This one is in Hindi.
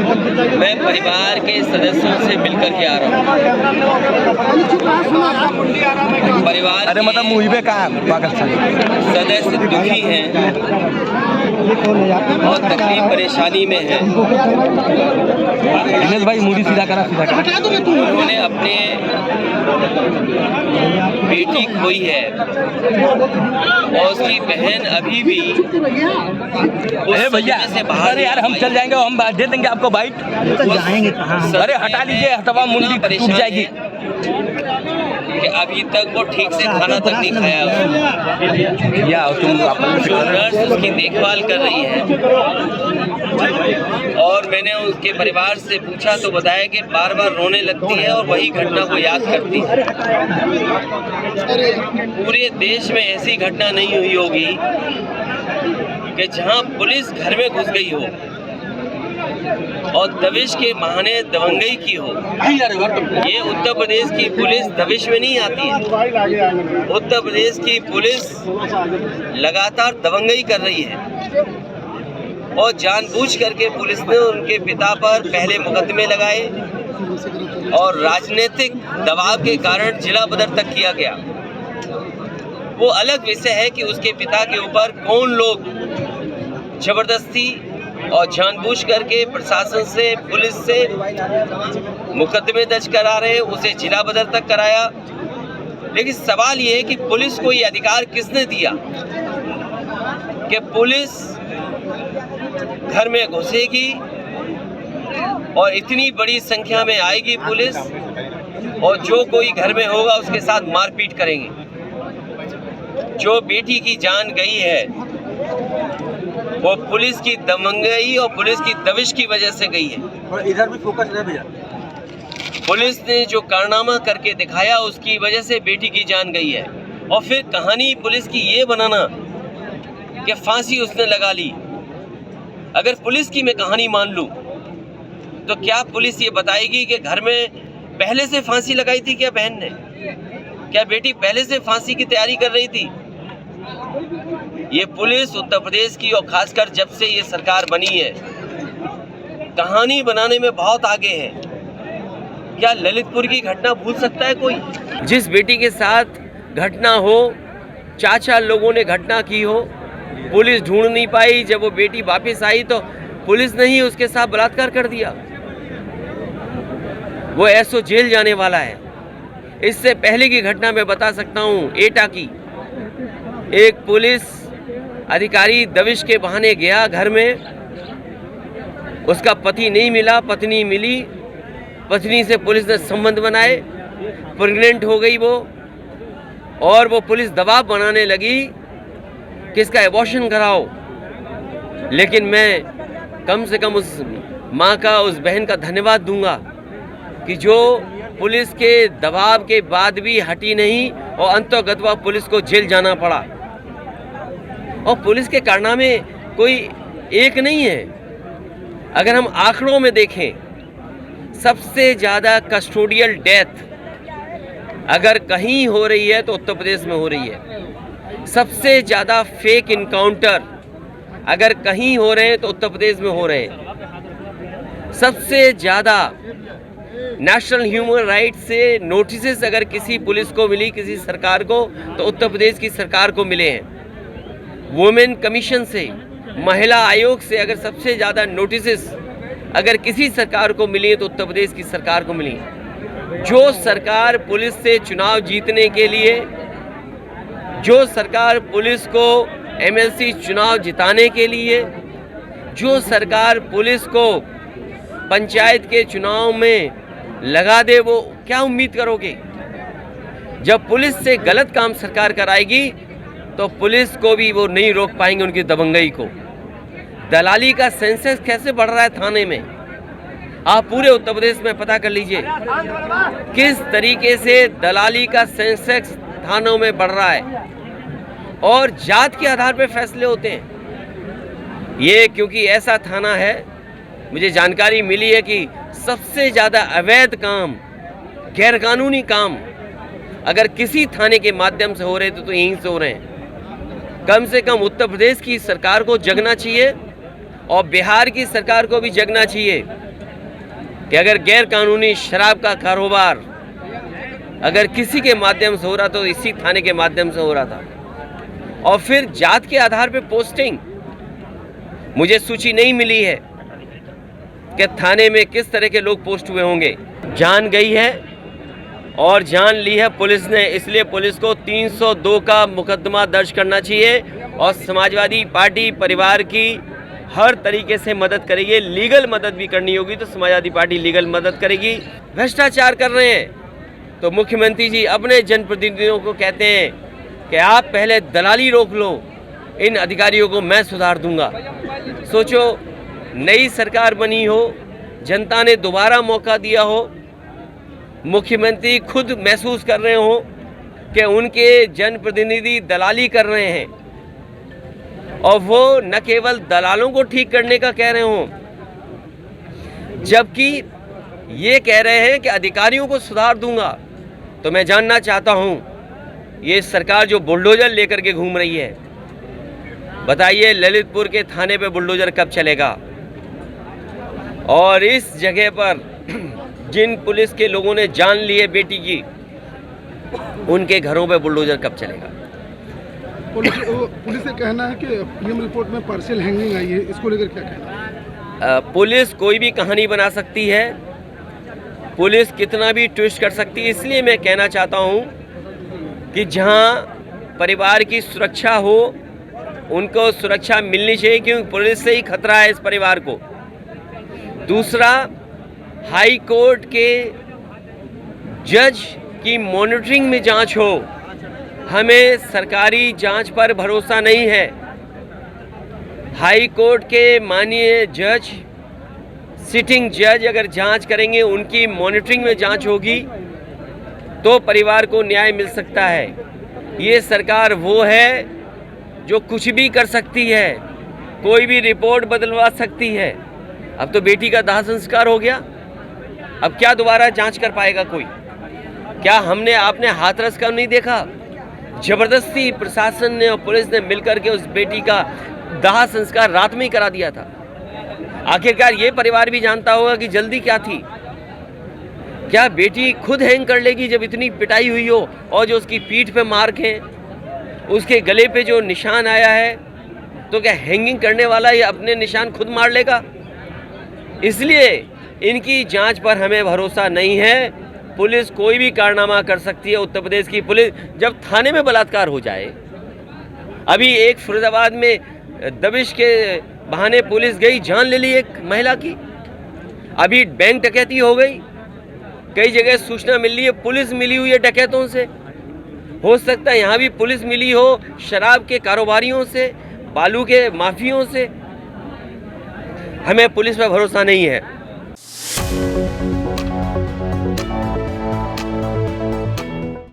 मैं परिवार के सदस्यों से मिलकर के आ रहा हूँ। परिवार अरे मतलब मूवी पे कहाँ सदस्य दुखी हैं, बहुत तकलीफ परेशानी में हैं। दिनेश भाई मूडी सीधा करा उन्होंने अपने बेटी खोई है और उसकी बहन अभी भी भैया से बाहर। यार हम चल जाएंगे, हम दे देंगे आपको बाइट। जाएंगे कहाँ? अरे हटा लीजिए, हटवा मुंडी टूट जाएगी। कि अभी तक वो ठीक से खाना तक नहीं खाया उसने। या तुम जो नर्स उसकी देखभाल कर रही है, और मैंने उसके परिवार से पूछा तो बताया कि बार बार रोने लगती है और वही घटना को याद करती है। पूरे देश में ऐसी घटना नहीं हुई होगी कि जहां पुलिस घर में घुस गई हो और दबिश के बहाने दबंगई की हो। ये उत्तर प्रदेश की पुलिस दबिश में नहीं आती है। उत्तर प्रदेश की पुलिस लगातार दबंगई कर रही है और जानबूझ करके पुलिस ने उनके पिता पर पहले मुकदमे लगाए और राजनीतिक दबाव के कारण जिला बदर तक किया गया। वो अलग विषय है कि उसके पिता के ऊपर कौन लोग जबरदस्ती और जानबूझ करके प्रशासन से, पुलिस से मुकदमे दर्ज करा रहे हैं, उसे जिला बदर तक कराया। लेकिन सवाल ये है कि पुलिस को ये अधिकार किसने दिया कि पुलिस घर में घुसेगी और इतनी बड़ी संख्या में आएगी पुलिस और जो कोई घर में होगा उसके साथ मारपीट करेंगे। जो बेटी की जान गई है वो पुलिस की दबंगई और पुलिस की दबिश की वजह से गई है। और इधर भी फोकस है भैया। पुलिस ने जो कारनामा करके दिखाया उसकी वजह से बेटी की जान गई है। और फिर कहानी पुलिस की ये बनाना कि फांसी उसने लगा ली। अगर पुलिस की मैं कहानी मान लूं तो क्या पुलिस ये बताएगी कि घर में पहले से फांसी लगाई थी क्या बहन ने? क्या बेटी पहले से फांसी की तैयारी कर रही थी? ये पुलिस उत्तर प्रदेश की और खासकर जब से ये सरकार बनी है कहानी बनाने में बहुत आगे है। क्या ललितपुर की घटना भूल सकता है कोई? जिस बेटी के साथ घटना हो, 4 लोगों ने घटना की हो, पुलिस ढूंढ नहीं पाई, जब वो बेटी वापस आई तो पुलिस ने ही उसके साथ बलात्कार कर दिया। वो ऐसो जेल जाने वाला है। इससे पहले की घटना मैं बता सकता हूँ, एटा की। एक पुलिस अधिकारी दबिश के बहाने गया घर में, उसका पति नहीं मिला, पत्नी मिली। पत्नी से पुलिस ने संबंध बनाए, प्रेग्नेंट हो गई वो, और वो पुलिस दबाव बनाने लगी कि इसका एबॉर्शन कराओ। लेकिन मैं कम से कम उस माँ का, उस बहन का धन्यवाद दूंगा कि जो पुलिस के दबाव के बाद भी हटी नहीं और अंततः पुलिस को जेल जाना पड़ा। और पुलिस के कारनामे कोई एक नहीं है। अगर हम आंकड़ों में देखें, सबसे ज़्यादा कस्टोडियल डेथ अगर कहीं हो रही है तो उत्तर प्रदेश में हो रही है। सबसे ज़्यादा फेक इनकाउंटर अगर कहीं हो रहे हैं तो उत्तर प्रदेश में हो रहे हैं। सबसे ज़्यादा नेशनल ह्यूमन राइट्स से नोटिसेस अगर किसी पुलिस को मिली, किसी सरकार को, तो उत्तर प्रदेश की सरकार को मिले हैं। वुमेन कमीशन से, महिला आयोग से अगर सबसे ज़्यादा नोटिसेस अगर किसी सरकार को मिली है तो उत्तर प्रदेश की सरकार को मिली। जो सरकार पुलिस से चुनाव जीतने के लिए, जो सरकार पुलिस को एमएलसी चुनाव जिताने के लिए, जो सरकार पुलिस को पंचायत के चुनाव में लगा दे, वो क्या उम्मीद करोगे? जब पुलिस से गलत काम सरकार कराएगी तो पुलिस को भी वो नहीं रोक पाएंगे उनकी दबंगई को। दलाली का सेंसेस कैसे बढ़ रहा है थाने में, आप पूरे उत्तर प्रदेश में पता कर लीजिए किस तरीके से दलाली का सेंसेक्स थानों में बढ़ रहा है और जात के आधार पर फैसले होते हैं। ये क्योंकि ऐसा थाना है, मुझे जानकारी मिली है कि सबसे ज़्यादा अवैध काम, गैरकानूनी काम अगर किसी थाने के माध्यम से हो रहे तो यहीं से हो रहे हैं। कम से कम उत्तर प्रदेश की सरकार को जगना चाहिए और बिहार की सरकार को भी जगना चाहिए कि अगर गैर कानूनी शराब का कारोबार अगर किसी के माध्यम से हो रहा तो इसी थाने के माध्यम से हो रहा था। और फिर जात के आधार पे पोस्टिंग, मुझे सूची नहीं मिली है कि थाने में किस तरह के लोग पोस्ट हुए होंगे। जान गई है और जान ली है पुलिस ने, इसलिए पुलिस को 302 का मुकदमा दर्ज करना चाहिए और समाजवादी पार्टी परिवार की हर तरीके से मदद करेगी। लीगल मदद भी करनी होगी तो समाजवादी पार्टी लीगल मदद करेगी। भ्रष्टाचार कर रहे हैं तो मुख्यमंत्री जी अपने जनप्रतिनिधियों को कहते हैं कि आप पहले दलाली रोक लो, इन अधिकारियों को मैं सुधार दूंगा। सोचो, नई सरकार बनी हो, जनता ने दोबारा मौका दिया हो, मुख्यमंत्री खुद महसूस कर रहे हो कि उनके जनप्रतिनिधि दलाली कर रहे हैं और वो न केवल दलालों को ठीक करने का कह रहे हो, जबकि ये कह रहे हैं कि अधिकारियों को सुधार दूंगा। तो मैं जानना चाहता हूं, ये सरकार जो बुलडोजर लेकर के घूम रही है, बताइए ललितपुर के थाने पे बुलडोजर कब चलेगा? और इस जगह पर जिन पुलिस के लोगों ने जान ली है बेटी की, उनके घरों पे बुलडोजर कब चलेगा? पुलिस का कहना है कि पीएम रिपोर्ट में पार्शियल हैंगिंग आई है, इसको लेकर क्या कहना है? पुलिस कोई भी कहानी बना सकती है, पुलिस कितना भी ट्विस्ट कर सकती है। इसलिए मैं कहना चाहता हूं कि जहां परिवार की सुरक्षा हो, उनको सुरक्षा मिलनी चाहिए, क्योंकि पुलिस से ही खतरा है इस परिवार को। दूसरा, हाई कोर्ट के जज की मॉनिटरिंग में जांच हो। हमें सरकारी जांच पर भरोसा नहीं है। हाई कोर्ट के माननीय जज, सिटिंग जज अगर जांच करेंगे, उनकी मॉनिटरिंग में जांच होगी तो परिवार को न्याय मिल सकता है। ये सरकार वो है जो कुछ भी कर सकती है, कोई भी रिपोर्ट बदलवा सकती है। अब तो बेटी का दाह संस्कार हो गया, अब क्या दोबारा जांच कर पाएगा कोई? क्या हमने आपने हाथरस का नहीं देखा? जबरदस्ती प्रशासन ने और पुलिस ने मिलकर के उस बेटी का दाह संस्कार रात में ही करा दिया था। आखिरकार ये परिवार भी जानता होगा कि जल्दी क्या थी। क्या बेटी खुद हैंग कर लेगी जब इतनी पिटाई हुई हो और जो उसकी पीठ पे मार्क हैं, उसके गले पे जो निशान आया है, तो क्या हैंगिंग करने वाला ये अपने निशान खुद मार लेगा? इसलिए इनकी जांच पर हमें भरोसा नहीं है। पुलिस कोई भी कारनामा कर सकती है। उत्तर प्रदेश की पुलिस जब थाने में बलात्कार हो जाए, अभी एक फिरोजाबाद में दबिश के बहाने पुलिस गई, जान ले ली एक महिला की। अभी बैंक डकैती हो गई, कई जगह सूचना मिल रही है, पुलिस मिली हुई है डकैतों से। हो सकता है यहाँ भी पुलिस मिली हो शराब के कारोबारियों से, बालू के माफियों से। हमें पुलिस पर भरोसा नहीं है।